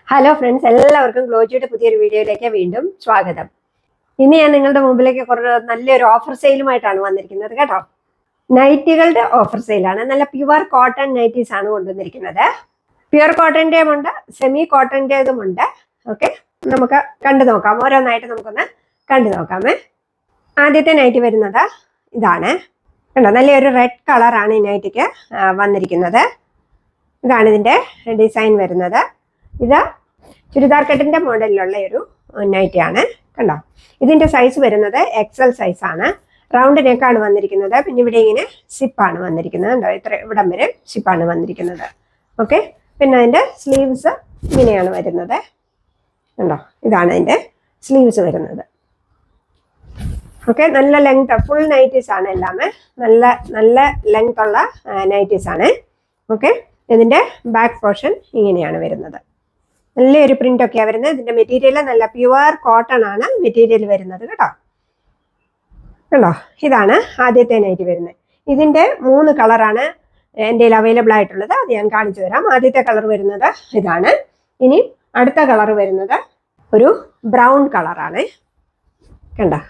Hello friends, എല്ലാവർക്കും ഗ്ലോജിയുടെ പുതിയൊരു വീഡിയോയിലേക്ക് വീണ്ടും സ്വാഗതം. ഇന്ന് ഞാൻ നിങ്ങളുടെ മുമ്പിലേക്ക് നല്ലൊരു ഓഫർ സെയിലുമായിട്ടാണ് വന്നിരിക്കുന്നത് കേട്ടോ. നൈറ്റികളുടെ ഓഫർ സെയിലാണ്. നല്ല പ്യുവർ കോട്ടൺ നൈറ്റീസ് ആണ് കൊണ്ടുവന്നിരിക്കുന്നത്. പ്യുവർ കോട്ടൻ്റെയും ഉണ്ട്, സെമി കോട്ടൻ്റെതും ഉണ്ട്. ഓക്കെ, നമുക്ക് കണ്ടു നോക്കാം. ഓരോന്നായിട്ട് നമുക്കൊന്ന് കണ്ടു നോക്കാമേ. ആദ്യത്തെ നൈറ്റി വരുന്നത് ഇതാണ് കണ്ടോ. നല്ലൊരു റെഡ് കളറാണ് ഈ നൈറ്റിക്ക് വന്നിരിക്കുന്നത്. ഇതാണ് ഇതിൻ്റെ ഡിസൈൻ വരുന്നത്. ഇത് ചുരിദാർ കട്ടിന്റെ മോഡലിലുള്ള ഒരു നൈറ്റിയാണ് കണ്ടോ. ഇതിന്റെ സൈസ് വരുന്നത് XL സൈസാണ്. റൗണ്ട് നെക്കാണ് വന്നിരിക്കുന്നത്. പിന്നെ ഇവിടെ ഇങ്ങനെ സിപ്പാണ് വന്നിരിക്കുന്നത് കണ്ടോ. ഇവിടം വരെ സിപ്പാണ് വന്നിരിക്കുന്നത്. ഓക്കെ, പിന്നെ അതിന്റെ സ്ലീവ്സ് ഇങ്ങനെയാണ് വരുന്നത് കണ്ടോ. ഇതാണ് അതിന്റെ സ്ലീവ്സ് വരുന്നത്. ഓക്കെ, നല്ല ലെങ്ത്, ഫുൾ നൈറ്റീസ് ആണ് എല്ലാമേ. നല്ല ലെങ്ത് ഉള്ള നൈറ്റീസ് ആണ്. ഓക്കെ, ഇതിന്റെ ബാക്ക് പോർഷൻ ഇങ്ങനെയാണ് വരുന്നത്. നല്ലൊരു പ്രിന്റ് ഒക്കെയാണ് വരുന്നത്. ഇതിന്റെ മെറ്റീരിയൽ നല്ല പ്യുവർ കോട്ടൺ ആണ് മെറ്റീരിയൽ വരുന്നത് കേട്ടോ. കണ്ടോ, ഇതാണ് ആദ്യത്തെ നൈറ്റി വരുന്നത്. ഇതിന്റെ 3 കളറാണ് എൻ്റെ കയ്യിൽ അവൈലബിൾ ആയിട്ടുള്ളത്. അത് ഞാൻ കാണിച്ചു തരാം. ആദ്യത്തെ കളർ വരുന്നത് ഇതാണ്. ഇനി അടുത്ത കളർ വരുന്നത് ഒരു ബ്രൗൺ കളറാണ് കണ്ടോ.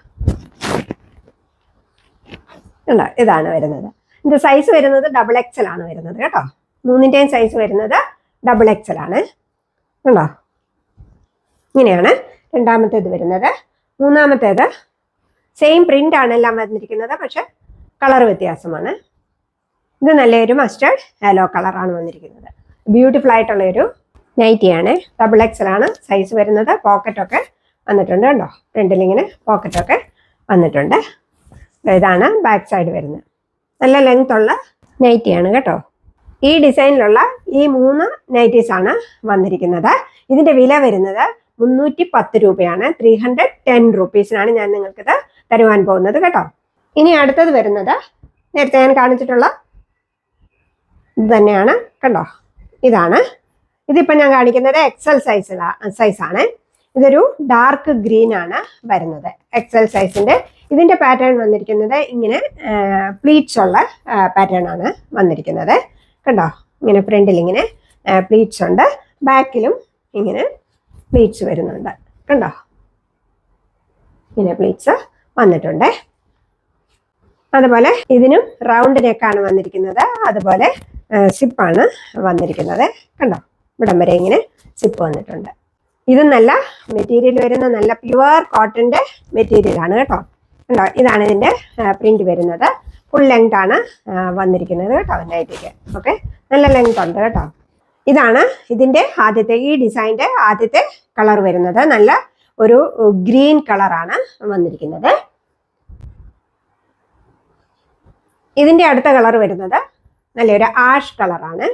കണ്ടോ, ഇതാണ് വരുന്നത്. ഇതിന്റെ സൈസ് വരുന്നത് XXL ആണ് വരുന്നത് കേട്ടോ. 3ന്റെയും സൈസ് വരുന്നത് XXL ആണ് കണ്ടോ. ഇങ്ങനെയാണ് രണ്ടാമത്തേത് വരുന്നത്. മൂന്നാമത്തേത് സെയിം പ്രിന്റ് ആണ് എല്ലാം വന്നിരിക്കുന്നത്, പക്ഷെ കളർ വ്യത്യാസമാണ്. ഇത് നല്ലൊരു മസ്റ്റേർഡ് യെല്ലോ കളറാണ് വന്നിരിക്കുന്നത്. ബ്യൂട്ടിഫുൾ ആയിട്ടുള്ള ഒരു നൈറ്റിയാണ്. XXL ആണ് സൈസ് വരുന്നത്. പോക്കറ്റൊക്കെ വന്നിട്ടുണ്ട് കണ്ടോ. ഫ്രണ്ടിൽ ഇങ്ങനെ പോക്കറ്റൊക്കെ വന്നിട്ടുണ്ട്. ഇതാണ് ബാക്ക് സൈഡ് വരുന്നത്. നല്ല ലെങ്ത് ഉള്ള നൈറ്റിയാണ് കേട്ടോ. ഈ ഡിസൈനിലുള്ള ഈ 3 നൈറ്റീസ് ആണ് വന്നിരിക്കുന്നത്. ഇതിന്റെ വില വരുന്നത് 310 രൂപയാണ്. 310 റുപ്പീസിനാണ് ഞാൻ നിങ്ങൾക്കിത് തരുവാൻ പോകുന്നത് കേട്ടോ. ഇനി അടുത്തത് വരുന്നത് നേരത്തെ ഞാൻ കാണിച്ചിട്ടുള്ള ഇത് തന്നെയാണ് കണ്ടോ. ഇതാണ്. ഇതിപ്പോൾ ഞാൻ കാണിക്കുന്നത് XL സൈസാണ്. ഇതൊരു ഡാർക്ക് ഗ്രീൻ ആണ് വരുന്നത്. XL സൈസിന്റെ. ഇതിന്റെ പാറ്റേൺ വന്നിരിക്കുന്നത് ഇങ്ങനെ പ്ലീറ്റ്സ് ഉള്ള പാറ്റേൺ ആണ് വന്നിരിക്കുന്നത് കണ്ടോ. ഇങ്ങനെ ഫ്രണ്ടിൽ ഇങ്ങനെ പ്ലീറ്റ്സ് ഉണ്ട്, ബാക്കിലും ഇങ്ങനെ പ്ലീറ്റ്സ് വരുന്നുണ്ട് കണ്ടോ. ഇങ്ങനെ പ്ലീറ്റ്സ് വന്നിട്ടുണ്ട്. അതുപോലെ ഇതിനും റൗണ്ട് നെക്കാണ് വന്നിരിക്കുന്നത്. അതുപോലെ സിപ്പാണ് വന്നിരിക്കുന്നത് കണ്ടോ. ഇവിടം വരെ ഇങ്ങനെ സിപ്പ് വന്നിട്ടുണ്ട്. ഇത് നല്ല മെറ്റീരിയൽ വരുന്ന നല്ല പ്യുവർ കോട്ടന്റെ മെറ്റീരിയൽ ആണ് കേട്ടോ. കണ്ടോ, ഇതാണ് ഇതിന്റെ പ്രിന്റ് വരുന്നത്. ഫുൾ ലെങ്ത് ആണ് വന്നിരിക്കുന്നത് കേട്ടോ നൈറ്റിക്ക്. ഓക്കെ, നല്ല ലെങ്ത് ഉണ്ട് കേട്ടോ. ഇതാണ് ഇതിന്റെ ആദ്യത്തെ, ഈ ഡിസൈൻ്റെ ആദ്യത്തെ കളർ വരുന്നത്. നല്ല ഒരു ഗ്രീൻ കളറാണ് വന്നിരിക്കുന്നത്. ഇതിന്റെ അടുത്ത കളർ വരുന്നത് നല്ലൊരു ആഷ് കളറാണ്.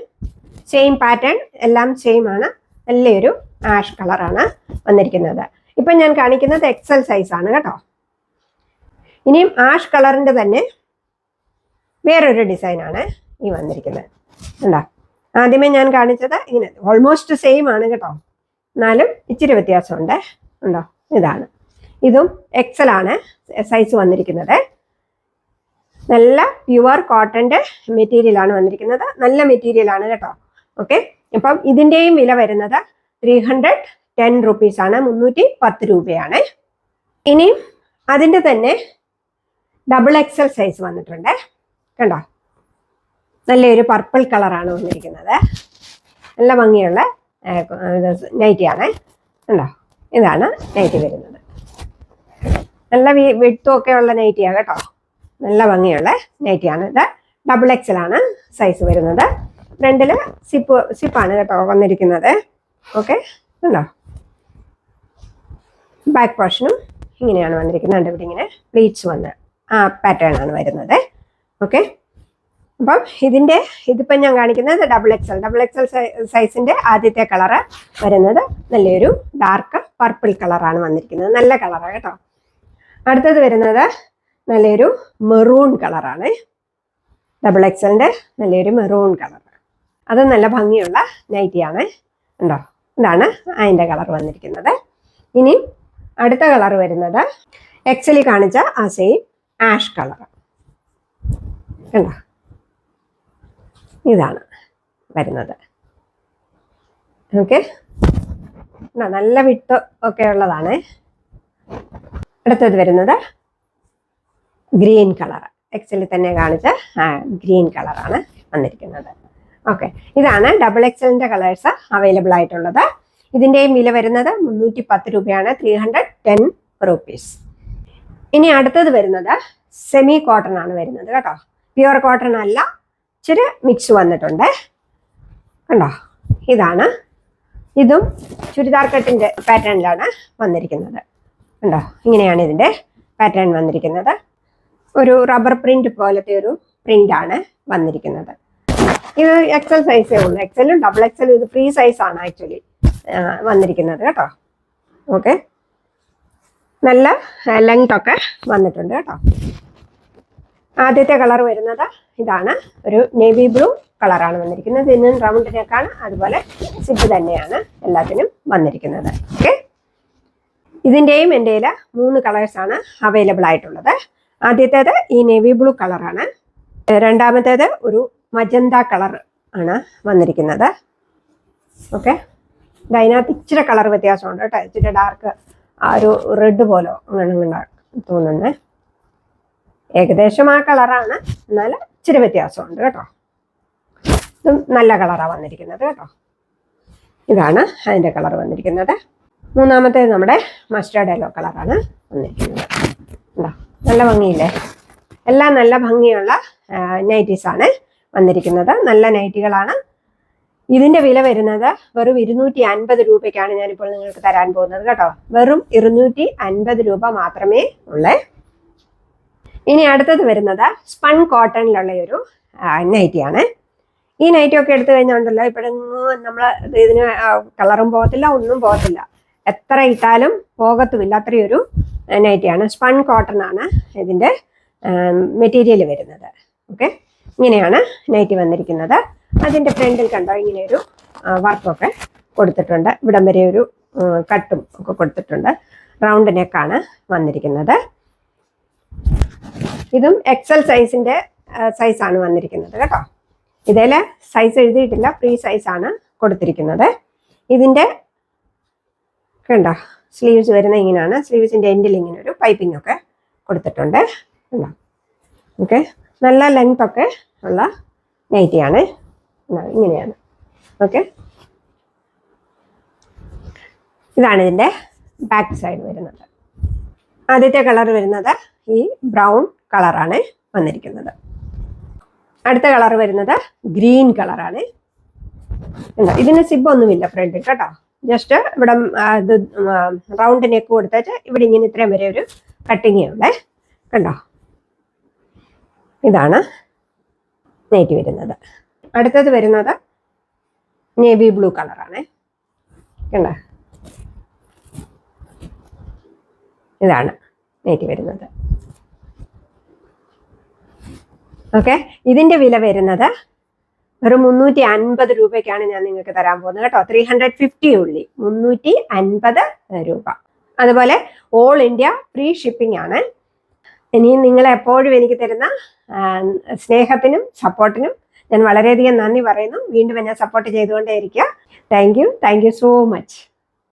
സെയിം പാറ്റേൺ എല്ലാം സെയിം ആണ്. നല്ലൊരു ആഷ് കളറാണ് വന്നിരിക്കുന്നത്. ഇപ്പം ഞാൻ കാണിക്കുന്നത് XL സൈസാണ് കേട്ടോ. ഇനിയും ആഷ് കളറിന്റെ തന്നെ വേറൊരു ഡിസൈനാണ് ഈ വന്നിരിക്കുന്നത് കണ്ടോ. ആദ്യമേ ഞാൻ കാണിച്ചത് ഇങ്ങനെ ഓൾമോസ്റ്റ് സെയിം ആണ് കേട്ടോ, എന്നാലും ഇച്ചിരി വ്യത്യാസമുണ്ട് ഉണ്ടോ. ഇതാണ്. ഇതും XL ആണ് സൈസ് വന്നിരിക്കുന്നത്. നല്ല പ്യുവർ കോട്ടന്റെ മെറ്റീരിയൽ ആണ് വന്നിരിക്കുന്നത്. നല്ല മെറ്റീരിയൽ ആണ് കേട്ടോ. ഓക്കെ, അപ്പം ഇതിൻ്റെയും വില വരുന്നത് 310 റുപ്പീസാണ്. 310 രൂപയാണ്. ഇനിയും അതിൻ്റെ തന്നെ XXL സൈസ് വന്നിട്ടുണ്ട് കണ്ടോ. നല്ലൊരു പർപ്പിൾ കളറാണ് വന്നിരിക്കുന്നത്. നല്ല ഭംഗിയുള്ള നൈറ്റിയാണ് കണ്ടോ. ഇതാണ് നൈറ്റി വരുന്നത്. നല്ല വിട്ടും ഒക്കെ ഉള്ള നൈറ്റിയാണ് കേട്ടോ. നല്ല ഭംഗിയുള്ള നൈറ്റിയാണ്. ഇത് XXL ആണ് സൈസ് വരുന്നത്. ഫ്രണ്ടിൽ സിപ്പാണ് കേട്ടോ വന്നിരിക്കുന്നത്. ഓക്കെ കണ്ടോ. ബാക്ക് പോർഷനും ഇങ്ങനെയാണ് വന്നിരിക്കുന്നത്. ഇവിടെ ഇങ്ങനെ പ്ലീറ്റ്സ് വന്ന് പാറ്റേൺ ആണ് വരുന്നത്. ഓക്കെ, അപ്പം ഇതിപ്പം ഞാൻ കാണിക്കുന്നത് XXL സൈസിന്റെ ആദ്യത്തെ കളറ് വരുന്നത് നല്ലൊരു ഡാർക്ക് പർപ്പിൾ കളറാണ് വന്നിരിക്കുന്നത്. നല്ല കളറാണ് കേട്ടോ. അടുത്തത് വരുന്നത് നല്ലൊരു മെറൂൺ കളറാണ്. XXLന്റെ നല്ലൊരു മെറൂൺ കളർ. അത് നല്ല ഭംഗിയുള്ള നൈറ്റിയാണ് ഉണ്ടോ. ഇതാണ് അതിൻ്റെ കളർ വന്നിരിക്കുന്നത്. ഇനി അടുത്ത കളർ വരുന്നത് XL കാണിച്ച ആ സെയിം ആഷ് കളർ കണ്ടോ. ഇതാണ് വരുന്നത്. ഓക്കെ, നല്ല വിട്ട് ഒക്കെ ഉള്ളതാണ്. അടുത്തത് വരുന്നത് ഗ്രീൻ കളർ, എക്സലിൽ തന്നെ കാണിച്ച ഗ്രീൻ കളറാണ് വന്നിരിക്കുന്നത്. ഓക്കെ, ഇതാണ് ഡബിൾ എക്സലിന്റെ കളേഴ്സ് അവൈലബിൾ ആയിട്ടുള്ളത്. ഇതിന്റെയും വില വരുന്നത് 310 രൂപയാണ്, 310 റുപ്പീസ്. ഇനി അടുത്തത് വരുന്നത് സെമി കോട്ടൺ ആണ് വരുന്നത് കേട്ടോ. പ്യുവർ കോട്ടൺ അല്ല, ഇച്ചിരി മിക്സ് വന്നിട്ടുണ്ട് കണ്ടോ. ഇതാണ്, ഇതും ചുരിദാർ കട്ടിന്റെ പാറ്റേണിലാണ് വന്നിരിക്കുന്നത് കണ്ടോ. ഇങ്ങനെയാണ് ഇതിന്റെ പാറ്റേൺ വന്നിരിക്കുന്നത്. ഒരു റബ്ബർ പ്രിന്റ് പോലത്തെ ഒരു പ്രിന്റ് ആണ് വന്നിരിക്കുന്നത്. ഇത് എക്സൽ സൈസേ ഉള്ളൂ, എക്സലും ഡബിൾ എക്സലും ഇത് ഫ്രീ സൈസ് ആണ് ആക്ച്വലി വന്നിരിക്കുന്നത് കേട്ടോ. ഓക്കെ, നല്ല ലെങ്ത് ഒക്കെ വന്നിട്ടുണ്ട് കേട്ടോ. ആദ്യത്തെ കളർ വരുന്നത് ഇതാണ്, ഒരു നേവി ബ്ലൂ കളറാണ് വന്നിരിക്കുന്നത്. ഇതിനും റൗണ്ട് നെക്കാണ്, അതുപോലെ സിബ് തന്നെയാണ് എല്ലാത്തിനും വന്നിരിക്കുന്നത്. ഓക്കെ, ഇതിൻ്റെയും എൻ്റെ 3 കളേഴ്സാണ് അവൈലബിൾ ആയിട്ടുള്ളത്. ആദ്യത്തേത് ഈ നേവി ബ്ലൂ കളറാണ്. രണ്ടാമത്തേത് ഒരു മജന്ത കളർ ആണ് വന്നിരിക്കുന്നത്. ഓക്കെ, അതിനകത്ത് ഇച്ചിരി കളർ വ്യത്യാസമുണ്ട് കേട്ടോ. ഇച്ചിരി ഡാർക്ക് ആ ഒരു റെഡ് പോലെ അങ്ങനെ തോന്നുന്നത്. ഏകദേശം ആ കളറാണ്, എന്നാൽ ഇച്ചിരി വ്യത്യാസമുണ്ട് കേട്ടോ. ഇതും നല്ല കളറാണ് വന്നിരിക്കുന്നത് കേട്ടോ. ഇതാണ് അതിൻ്റെ കളർ വന്നിരിക്കുന്നത്. മൂന്നാമത്തേത് നമ്മുടെ മസ്റ്റേർഡ് യെല്ലോ കളറാണ് വന്നിരിക്കുന്നത്. നല്ല ഭംഗിയില്ലേ? എല്ലാം നല്ല ഭംഗിയുള്ള നൈറ്റീസാണ് വന്നിരിക്കുന്നത്. നല്ല നൈറ്റികളാണ്. ഇതിന്റെ വില വരുന്നത് വെറും 250 രൂപയ്ക്കാണ് ഞാനിപ്പോൾ നിങ്ങൾക്ക് തരാൻ പോകുന്നത് കേട്ടോ. വെറും 250 രൂപ മാത്രമേ ഉള്ളേ. ഇനി അടുത്തത് വരുന്നത് സ്പൺ കോട്ടണിലുള്ള ഒരു നൈറ്റിയാണ്. ഈ നൈറ്റി ഒക്കെ എടുത്തു കഴിഞ്ഞുണ്ടല്ലോ, ഇപ്പോഴെങ്ങും നമ്മൾ ഇതിന് കളറും പോകത്തില്ല, ഒന്നും പോകത്തില്ല, എത്ര ഇട്ടാലും പോകത്തുമില്ല, അത്രയൊരു നൈറ്റിയാണ്. സ്പൺ കോട്ടൺ ആണ് ഇതിന്റെ മെറ്റീരിയൽ വരുന്നത്. ഓക്കെ, ഇങ്ങനെയാണ് നൈറ്റി വന്നിരിക്കുന്നത്. അതിന്റെ ഫ്രണ്ടിൽ കണ്ടോ ഇങ്ങനെയൊരു വർക്കൊക്കെ കൊടുത്തിട്ടുണ്ട്. ഇവിടം വരെ ഒരു കട്ടും ഒക്കെ കൊടുത്തിട്ടുണ്ട്. റൗണ്ട് നെക്കാണ് വന്നിരിക്കുന്നത്. ഇതും എക്സൽ സൈസിന്റെ സൈസാണ് വന്നിരിക്കുന്നത് കേട്ടോ. ഇതിൽ സൈസ് എഴുതിയിട്ടില്ല, ഫ്രീ സൈസാണ് കൊടുത്തിരിക്കുന്നത്. ഇതിന്റെ കണ്ടോ സ്ലീവ്സ് വരുന്ന ഇങ്ങനെയാണ്. സ്ലീവ്സിന്റെ എൻഡിൽ ഇങ്ങനെ ഒരു പൈപ്പിംഗ് ഒക്കെ കൊടുത്തിട്ടുണ്ട്. ഓക്കെ, നല്ല ലെങ്ത് ഒക്കെ ഉള്ള നൈറ്റിയാണ്. ഇങ്ങനെയാണ്. ഓക്കെ, ഇതാണ് ഇതിന്റെ ബാക്ക് സൈഡ് വരുന്നത്. ആദ്യത്തെ കളർ വരുന്നത് ഈ ബ്രൗൺ കളറാണ് വന്നിരിക്കുന്നത്. അടുത്ത കളർ വരുന്നത് ഗ്രീൻ കളറാണ്. ഇതിന് സിബ് ഒന്നുമില്ല ഫ്രണ്ടിൽ കേട്ടോ. ജസ്റ്റ് ഇവിടെ ഇത് റൗണ്ട് നെക്ക് കൊടുത്തിട്ട് ഇവിടെ ഇങ്ങനെ ഇത്രയും വരെ ഒരു കട്ടിങ്ങേ ഉള്ളേ കണ്ടോ. ഇതാണ് നൈറ്റി വരുന്നത്. അടുത്തത് വരുന്നത് നേവി ബ്ലൂ കളറാണ് കണ്ടോ. ഇതാണ് നൈറ്റി വരുന്നത്. ഓക്കെ, ഇതിന്റെ വില വരുന്നത് ഒരു 350 രൂപയ്ക്കാണ് ഞാൻ നിങ്ങൾക്ക് തരാൻ പോകുന്നത് കേട്ടോ. 350 ഉള്ളി, 350 രൂപ. അതുപോലെ ഓൾ ഇന്ത്യ ഫ്രീ ഷിപ്പിംഗ് ആണ്. ഇനിയും നിങ്ങൾ എപ്പോഴും എനിക്ക് തരുന്ന സ്നേഹത്തിനും സപ്പോർട്ടിനും ഞാൻ വളരെയധികം നന്ദി പറയുന്നു. വീണ്ടും എന്നെ സപ്പോർട്ട് ചെയ്തുകൊണ്ടേയിരിക്കുക. Thank you so much.